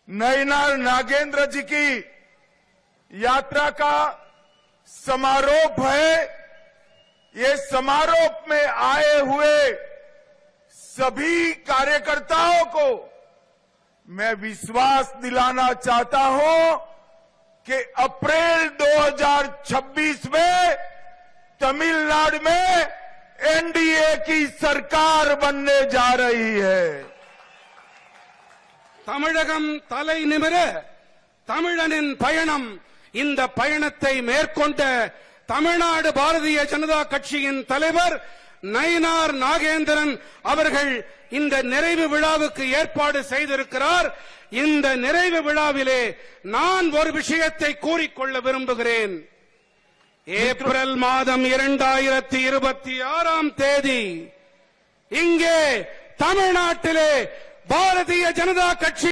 नैनार नागेंद्र जी की यात्रा का समारोह है। ये समारोह में आए हुए सभी कार्यकर्ताओं को मैं विश्वास दिलाना चाहता हूं कि अप्रैल 2026 में तमिलनाडु में एनडीए की सरकार बनने जा रही है। தமிழகம் தலை நிமிர தமிழனின் பயணம். இந்த பயணத்தை மேற்கொண்ட தமிழ்நாடு பாரதிய ஜனதா கட்சியின் தலைவர் நயினார் நாகேந்திரன் அவர்கள் இந்த நிறைவு விழாவுக்கு ஏற்பாடு செய்திருக்கிறார். இந்த நிறைவு விழாவிலே நான் ஒரு விஷயத்தை கூறிக்கொள்ள விரும்புகிறேன். ஏப்ரல் மாதம் 2026ஆம் தேதி இங்கே தமிழ்நாட்டிலே பாரதிய ஜனதா கட்சி